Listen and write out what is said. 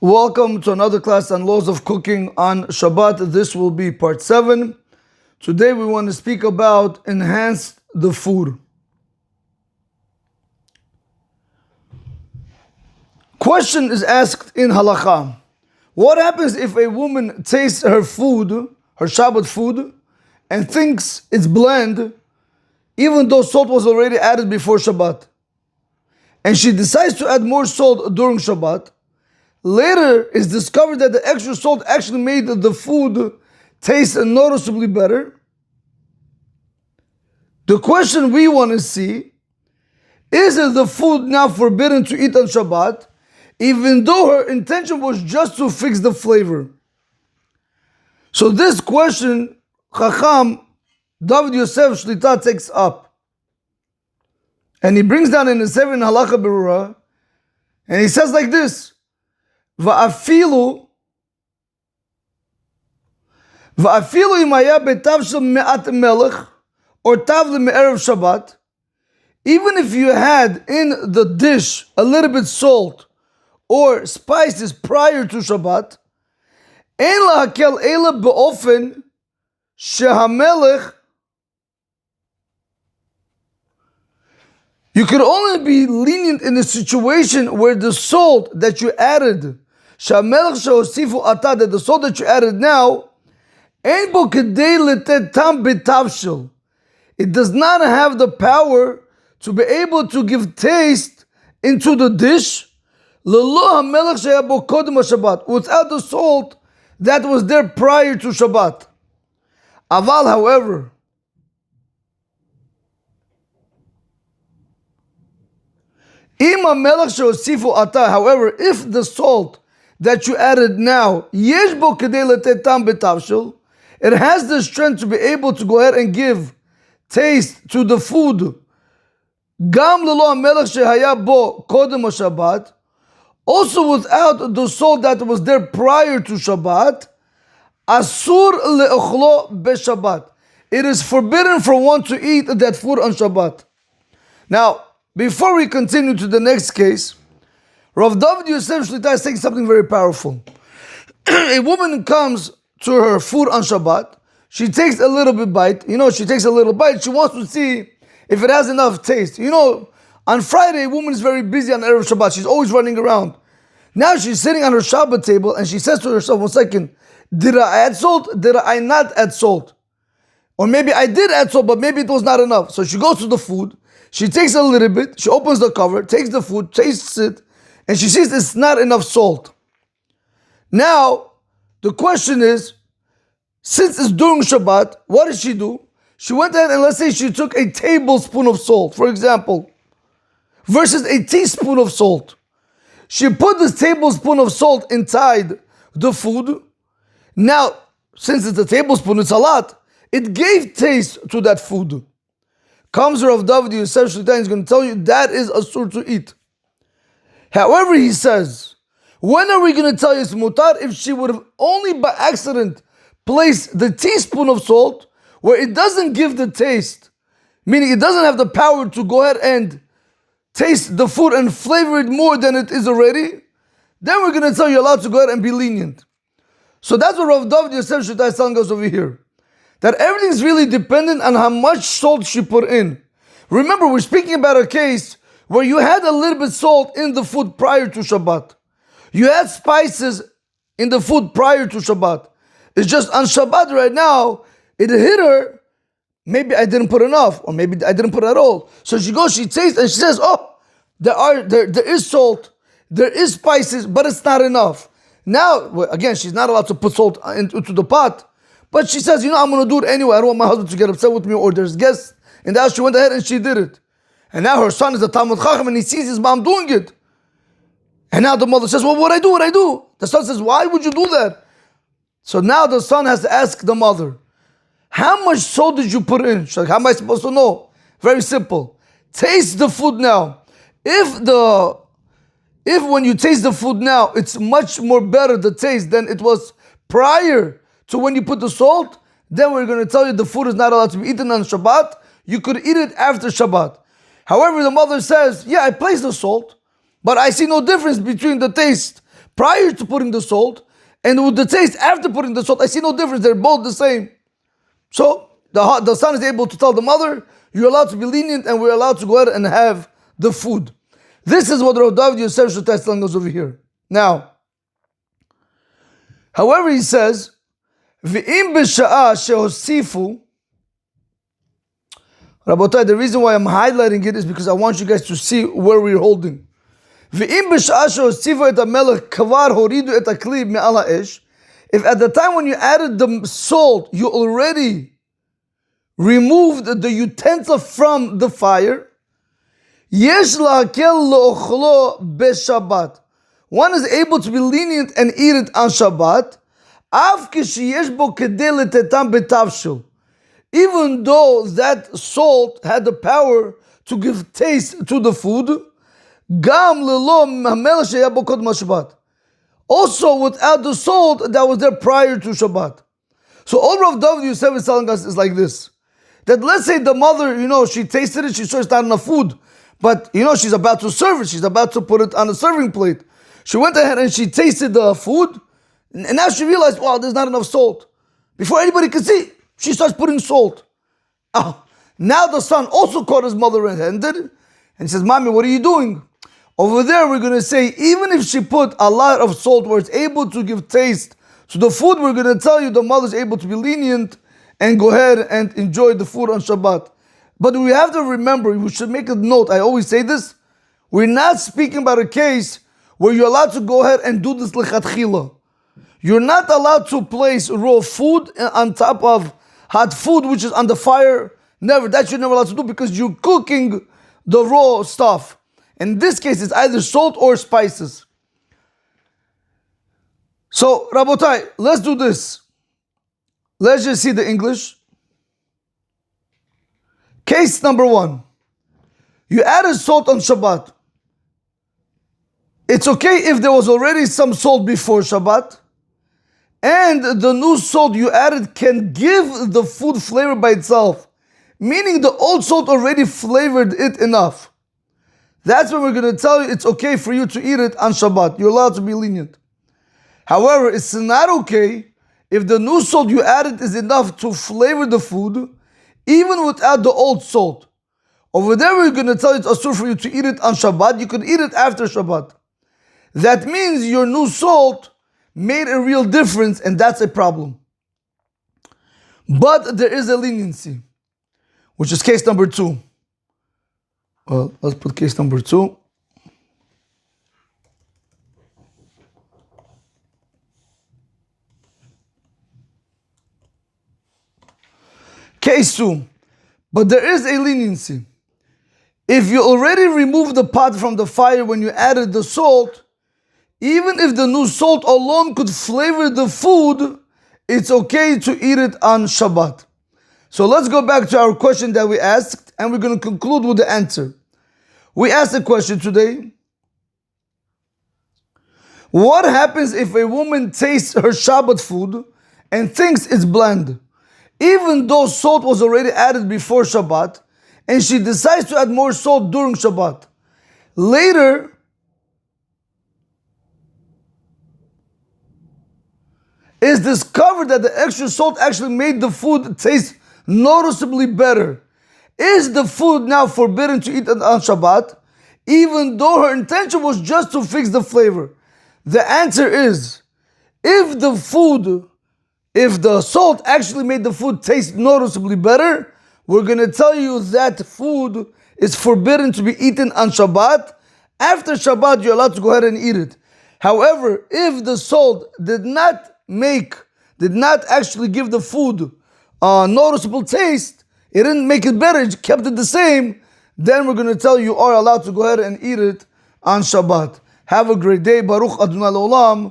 Welcome to another class on laws of cooking on Shabbat. This will be part 7. Today we want to speak about enhance the food. Question is asked in halakha. What happens if a woman tastes her food, her Shabbat food, and thinks it's bland, even though salt was already added before Shabbat? And she decides to add more salt during Shabbat. Later, it's discovered that the extra salt actually made the food taste noticeably better. The question we want to see is the food now forbidden to eat on Shabbat, even though her intention was just to fix the flavor? So this question, Chacham David Yosef Shlita takes up. And he brings down in the 7 Halakha Berurah, and he says like this: Va'afilu im haya betav shel me'at melech or tav le'erev Shabbat, even if you had in the dish a little bit salt or spices prior to Shabbat, ein lahakel ela be'ofen shehamelech, you could only be lenient in a situation where the salt that you added, that the salt that you added now, it does not have the power to be able to give taste into the dish without the salt that was there prior to Shabbat. Aval, however, however, if the salt that you added now, it has the strength to be able to go ahead and give taste to the food, also without the salt that was there prior to Shabbat, asur le'ochlo beShabbat, it is forbidden for one to eat that food on Shabbat. Now, before we continue to the next case, Rav David Yosef Shlita is saying something very powerful. A woman comes to her food on Shabbat. She takes a little bit bite. She takes a little bite. She wants to see if it has enough taste. On Friday, a woman is very busy on Erev Shabbat. She's always running around. Now she's sitting on her Shabbat table and she says to herself, 1 second, did I add salt? Did I not add salt? Or maybe I did add salt, but maybe it was not enough. So she goes to the food. She takes a little bit, she opens the cover, takes the food, tastes it, and she sees it's not enough salt. Now, the question is, since it's during Shabbat, what did she do? She went ahead and let's say she took a tablespoon of salt, for example, versus a teaspoon of salt. She put this tablespoon of salt inside the food. Now, since it's a tablespoon, it's a lot. It gave taste to that food. Comes Rav David Yosef Shlita, is going to tell you that is asur to eat. However, he says, when are we going to tell you it's mutar? If she would have only by accident placed the teaspoon of salt where it doesn't give the taste, meaning it doesn't have the power to go ahead and taste the food and flavor it more than it is already, then we're going to tell you allowed to go ahead and be lenient. So that's what Rav David Yosef Shlita is telling us over here. That everything is really dependent on how much salt she put in. Remember, we're speaking about a case where you had a little bit salt in the food prior to Shabbat. You had spices in the food prior to Shabbat. It's just on Shabbat right now, it hit her, maybe I didn't put enough, or maybe I didn't put at all. So she goes, she tastes, and she says, oh, there is salt, there is spices, but it's not enough. Now, again, she's not allowed to put salt into the pot. But she says, I'm going to do it anyway. I don't want my husband to get upset with me, or there's guests. And now she went ahead and she did it. And now her son is a Talmud Chacham and he sees his mom doing it. And now the mother says, well, what'd I do? The son says, why would you do that? So now the son has to ask the mother, how much salt did you put in? She's like, how am I supposed to know? Very simple. Taste the food now. If when you taste the food now, it's much more better, the taste, than it was prior to when you put the salt, then we're going to tell you the food is not allowed to be eaten on Shabbat. You could eat it after Shabbat. However, the mother says, yeah, I placed the salt, but I see no difference between the taste prior to putting the salt, and with the taste after putting the salt, I see no difference. They're both the same. So the son is able to tell the mother, you're allowed to be lenient and we're allowed to go ahead and have the food. This is what Rav David Yosef Shutai is telling us over here. Now, however, he says, V'im b'sha'a she'osifu. Rabotai, the reason why I'm highlighting it is because I want you guys to see where we're holding. V'im b'sha'a she'osifu et ha'melech kavar horidu et ha'kli me'al ha'esh. If at the time when you added the salt, you already removed the utensil from the fire, yesh la'akel lo'ochlo b'Shabbat. One is able to be lenient and eat it on Shabbat, av kishiyesh bo kedei letetam betavshil. Even though that salt had the power to give taste to the food, gam lelo hamel sheya bo kodma Shabbat. Also without the salt that was there prior to Shabbat. So all Rav David Yosef is telling us is like this. That let's say the mother, she tasted it, she saw it's not enough food. But, she's about to serve it. She's about to put it on a serving plate. She went ahead and she tasted the food. And now she realized, wow, there's not enough salt. Before anybody could see, she starts putting salt. Oh, now the son also caught his mother red-handed. And says, Mommy, what are you doing? Over there, we're going to say, even if she put a lot of salt where it's able to give taste to the food, we're going to tell you the mother's able to be lenient and go ahead and enjoy the food on Shabbat. But we have to remember, we should make a note, I always say this, we're not speaking about a case where you're allowed to go ahead and do this lechatchila. You're not allowed to place raw food on top of hot food, which is on the fire. Never, that you're never allowed to do because you're cooking the raw stuff. In this case, it's either salt or spices. So, Rabotai, let's do this. Let's just see the English. Case number 1. You added salt on Shabbat. It's okay if there was already some salt before Shabbat, and the new salt you added can give the food flavor by itself, meaning the old salt already flavored it enough. That's when we're going to tell you it's okay for you to eat it on Shabbat. You're allowed to be lenient. However, it's not okay if the new salt you added is enough to flavor the food, even without the old salt. Over there, we're going to tell you it's asur for you to eat it on Shabbat. You could eat it after Shabbat. That means your new salt made a real difference, and that's a problem. But there is a leniency, which is case number 2. Well, let's put case number 2. Case 2. But there is a leniency. If you already removed the pot from the fire when you added the salt, even if the new salt alone could flavor the food, it's okay to eat it on Shabbat. So let's go back to our question that we asked, and we're going to conclude with the answer. We asked a question today. What happens if a woman tastes her Shabbat food and thinks it's bland, even though salt was already added before Shabbat, and she decides to add more salt during Shabbat? Later, it's discovered that the extra salt actually made the food taste noticeably better. Is the food now forbidden to eat on Shabbat, even though her intention was just to fix the flavor? The answer is, if the salt actually made the food taste noticeably better, we're going to tell you that food is forbidden to be eaten on Shabbat. After Shabbat, you're allowed to go ahead and eat it. However, if the salt did not actually give the food a noticeable taste, it didn't make it better, it kept it the same, then we're going to tell you are allowed to go ahead and eat it on Shabbat. Have a great day. Baruch Adonai L'Olam.